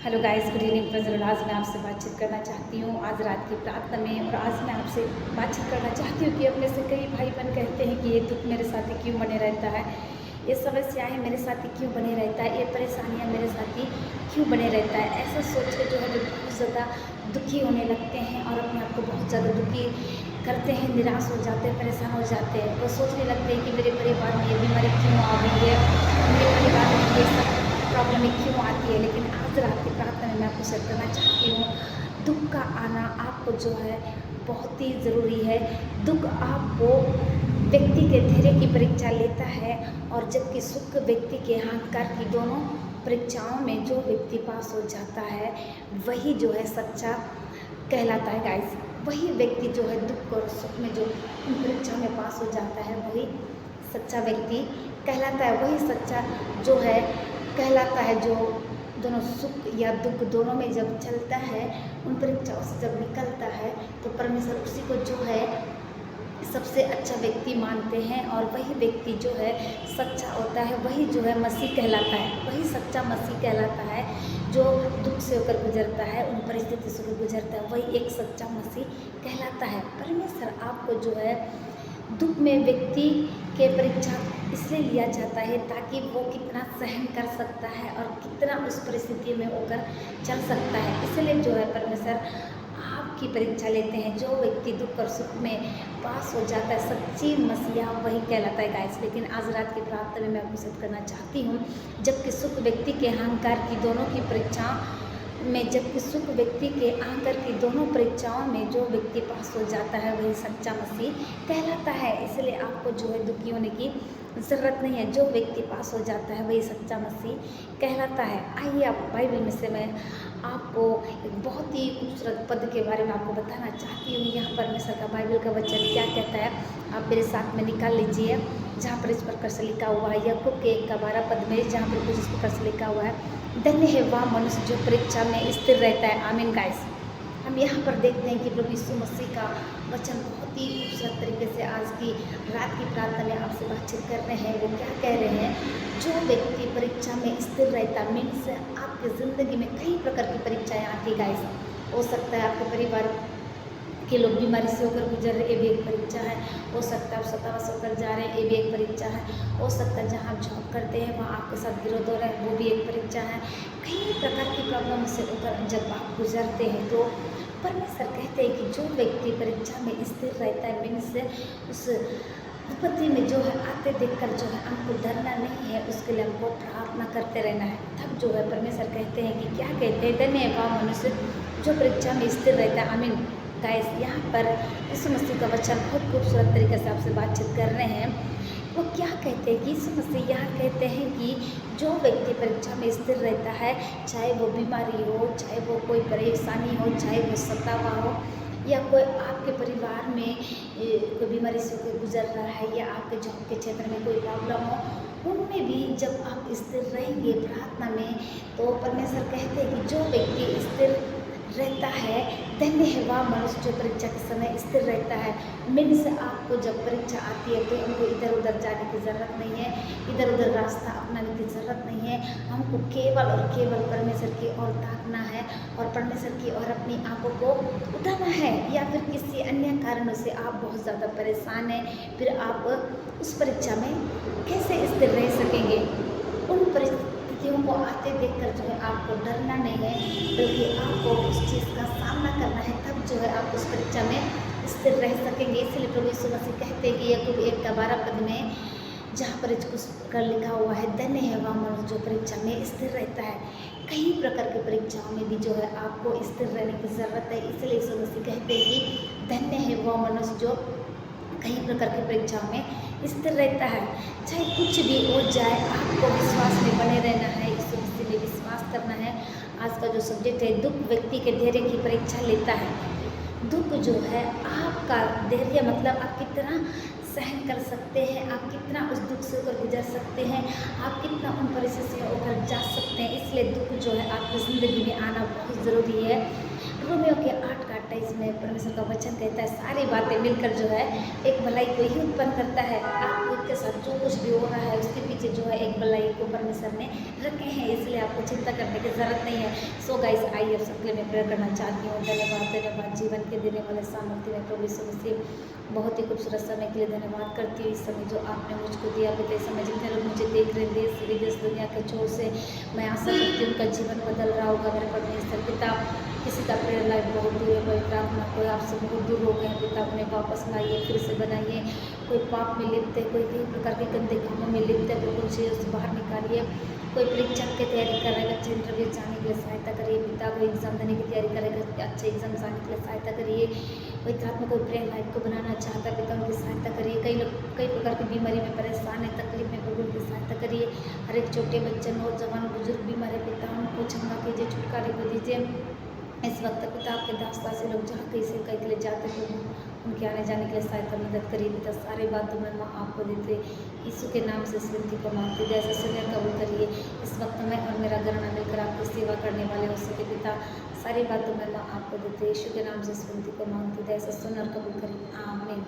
Hello guys, good evening प्रजर। आज मैं आपसे बातचीत करना चाहती हूँ आज रात की प्रार्थना में। और आज मैं आपसे बातचीत करना चाहती हूँ कि अपने से कई भाई बहन कहते हैं कि ये दुख मेरे साथ ही क्यों बने रहता है, ये समस्याएं मेरे साथ ही क्यों बने रहता है, ये परेशानियाँ मेरे साथ ही क्यों बने रहता है। ऐसा सोच के जो है वे बहुत ज़्यादा दुखी होने लगते हैं और अपने आप को बहुत ज़्यादा दुखी करते हैं, निराश हो जाते हैं, परेशान हो जाते हैं। वो सोचने लगते हैं कि मेरे परिवार में ये बीमारी क्यों आ गई है, मेरे परिवार में ये सब प्रॉब्लम क्यों आती है। लेकिन आज रात की प्रार्थना में मैं आपको शेयर करना चाहती हूँ, दुख का आना आपको जो है बहुत ही ज़रूरी है। दुख आपको व्यक्ति के धैर्य की परीक्षा लेता है, और जबकि सुख व्यक्ति के अहंकार की दोनों परीक्षाओं में जो व्यक्ति पास हो जाता है वही जो है सच्चा कहलाता है गाइस। वही व्यक्ति जो है दुख और सुख में जो उन परीक्षा में पास हो जाता है वही सच्चा व्यक्ति कहलाता है। वही सच्चा जो है कहलाता है, जो दोनों सुख या दुख दोनों में जब चलता है, उन परीक्षाओं से जब निकलता है, तो परमेश्वर उसी को जो है सबसे अच्छा व्यक्ति मानते हैं। और वही व्यक्ति जो है सच्चा होता है, वही जो है मसीह कहलाता है, वही सच्चा मसीह कहलाता है। जो दुख से होकर गुजरता है, उन परिस्थिति से होकर गुजरता है, वही एक सच्चा मसीह कहलाता है। परमेश्वर आपको जो है दुख में व्यक्ति के परीक्षा इसलिए लिया जाता है ताकि वो कितना सहन कर सकता है और कितना उस परिस्थिति में होकर चल सकता है। इसलिए जो है परमेश्वर आपकी परीक्षा लेते हैं। जो व्यक्ति दुख और सुख में पास हो जाता है, सच्ची मसीहा वही कहलाता है गाइस। लेकिन आज रात की प्रार्थना में मैं आपको सिद्ध करना चाहती हूँ, जबकि सुख व्यक्ति के अहंकार की दोनों की परीक्षा में जबकि सुख व्यक्ति के अहंकार की दोनों परीक्षाओं में जो व्यक्ति पास हो जाता है वही सच्चा मसीह कहलाता है। इसलिए आपको जो है दुखी होने की ज़रूरत नहीं है। जो व्यक्ति पास हो जाता है वही सच्चा मसीह कहलाता है। आइए आप बाइबल में से मैं आपको एक बहुत ही खूबसूरत पद के बारे में आपको बताना चाहती हूँ। यहाँ परमेश्वर का बाइबल का वचन क्या कहता है, आप मेरे साथ में निकाल लीजिए। जहाँ पर इस प्रकार से लिखा हुआ है, याकूब के 1:12 पद में, जहाँ पर कुछ इस प्रकार से लिखा हुआ है, धन्य है वह मनुष्य जो परीक्षा में स्थिर रहता है। आमीन गाइस। हम यहाँ पर देखते हैं कि प्रभु यीशु मसीह का वचन बहुत ही खूबसूरत तरीके से आज की रात की प्रार्थना में आपसे बातचीत कर रहे हैं। वो क्या कह रहे हैं, जो व्यक्ति परीक्षा में स्थिर रहता है, मीन्स आपकी ज़िंदगी में कई प्रकार की परीक्षाएँ आती है गाइस। हो सकता है आपके परिवार के लोग बीमारी से होकर गुजर रहे, ये भी एक परीक्षा है। हो सकता है आप सतावश होकर जा रहे हैं, ये भी एक परीक्षा है। हो सकता है जहाँ आप जॉब करते हैं वहाँ आपके साथ विरोध हो रहा है, वो भी एक परीक्षा है। कई प्रकार की प्रॉब्लम से होकर जब आप गुजरते हैं, तो परमेश्वर कहते हैं कि जो व्यक्ति परीक्षा में स्थिर रहता है, मीन्स उस विपत्ति में जो है आते देखकर जो है हमको डरना नहीं है, उसके लिए हमको प्रार्थना करते रहना है। तब जो है परमेश्वर कहते हैं कि क्या कहते हैं, धन्य है वह मनुष्य जो परीक्षा में स्थिर रहता है। आमीन गाइस। यहाँ पर यीशु मसीह का वचन बहुत खूबसूरत तरीके से आपसे बातचीत कर रहे हैं। वो क्या कहते हैं कि यीशु मसीह यहाँ कहते हैं कि जो व्यक्ति परीक्षा में स्थिर रहता है, चाहे वो बीमारी हो, चाहे वो कोई परेशानी हो, चाहे वो सतावा हो, या कोई आपके परिवार में कोई बीमारी से कोई गुजर रहा है, या आपके जॉब के क्षेत्र में कोई प्रॉब्लम हो, उनमें भी जब आप स्थिर रहेंगे प्रार्थना में, तो परमेश्वर कहते हैं कि जो व्यक्ति स्थिर रहता है, धन्य है वह मनुष्य जो परीक्षा के समय स्थिर रहता है। मीन्स आपको जब परीक्षा आती है तो हमको इधर उधर जाने की ज़रूरत नहीं है, इधर उधर रास्ता अपनाने की ज़रूरत नहीं है। हमको केवल और केवल परमेश्वर की ओर ताकना है और परमेश्वर की ओर अपनी आंखों को उठाना है। या फिर किसी अन्य कारणों से आप बहुत ज़्यादा परेशान हैं, फिर आप उस परीक्षा में कैसे स्थिर रह सकेंगे। उन परिस्थितियों को आते देखकर जो है आपको डरना नहीं है, बल्कि आपको उस चीज़ का सामना करना है। तब जो है आप उस परीक्षा में स्थिर रह सकेंगे। इसलिए प्रभु यीशु मसीह कहते हैं कि याकूब 1:12 पद में, जहाँ पर कुछ कर लिखा हुआ है, धन्य है वह मनुष्य जो परीक्षा में स्थिर रहता है। कई प्रकार की परीक्षाओं में भी जो है आपको स्थिर रहने की ज़रूरत है। इसलिए यीशु मसीह कहते हैं कि धन्य है वह मनुष्य जो कई प्रकार की परीक्षाओं में स्थिर रहता है। चाहे कुछ भी हो जाए, आपको विश्वास में बने रहना है, यीशु मसीह में विश्वास करना है। आज का जो सब्जेक्ट है, दुख व्यक्ति के धैर्य की परीक्षा लेता है। दुख जो है आपका धैर्य, मतलब आप कितना सहन कर सकते हैं, आप कितना उस दुख से होकर गुजर सकते हैं, आप कितना उन परिस्थितियों से होकर जा सकते हैं। इसलिए दुख जो है आपकी ज़िंदगी में आना बहुत ज़रूरी है। रोमियो के 8 का 28 में परमेश्वर का वचन कहता है सारी बातें मिलकर जो है एक भलाई को ही उत्पन्न करता है। आपको उसके साथ जो कुछ भी हो रहा है उसके पीछे जो है एक भलाई को परमेश्वर ने रखे हैं, इसलिए आपको चिंता करने की ज़रूरत नहीं है। सो गाइस, आइए अब सबके लिए मैं प्रेयर करना चाहती हूँ। धन्यवाद जीवन के देने वाले सामर्थ्य में प्रभु यीशु मसीह, बहुत ही खूबसूरत समय के लिए धन्यवाद करती हूँ। इस समय जो आपने मुझको दिया पिता, इस समय जितने लोग मुझे देख रहे हैं देश विदेश दुनिया के छोर से, मैं आशा करती हूँ उनका जीवन बदल रहा होगा मेरे परमेश्वर पिता। किसी का प्रेयर लाइफ बहुत दूर है, कोई प्रार्थना कोई आपसे बहुत दूर हो गए पिता, उन्हें वापस लाइए, फिर से बनाइए। कोई पाप में लिप्त है, कोई कई प्रकार के गंदे कामों में लिप्त है, बिल्कुल से उससे बाहर निकालिए। कोई परीक्षा की तैयारी कर रहा है, अच्छे इंटरव्यू जाने के लिए सहायता करिए पिता। कोई एग्जाम देने की तैयारी करेगा, अच्छे एग्जाम जाने के लिए सहायता करिए। कोई में कोई प्रेयर लाइफ को बनाना चाहता है पिता, उनकी सहायता करिए। कई लोग कई प्रकार की बीमारी में परेशान है, तकलीफ में प्रभु उनकी सहायता करिए। हर एक छोटे बच्चे, नौजवान, बुजुर्ग बीमार है पिता, उनको क्षमा कीजिए, छुटकारे को दीजिए। इस वक्त पिता आपके दास दासी लोग जहाँ कहीं से कहीं के लिए जाते थे, उनके आने जाने के लिए सहायता मदद करिए पिता। सारे बातों में माँ आपको देते यीशु के नाम से इस विनती को मांगते, जैसे सुनने कबूल करिए। इस वक्त मैं और मेरा घराना मिलकर आपकी सेवा करने वाले हो सके पिता। सारी बातों में माँ आपको देते यीशु के नाम से इस विनती को मांगते, जैसे सुन और कबूल करिए। आमीन।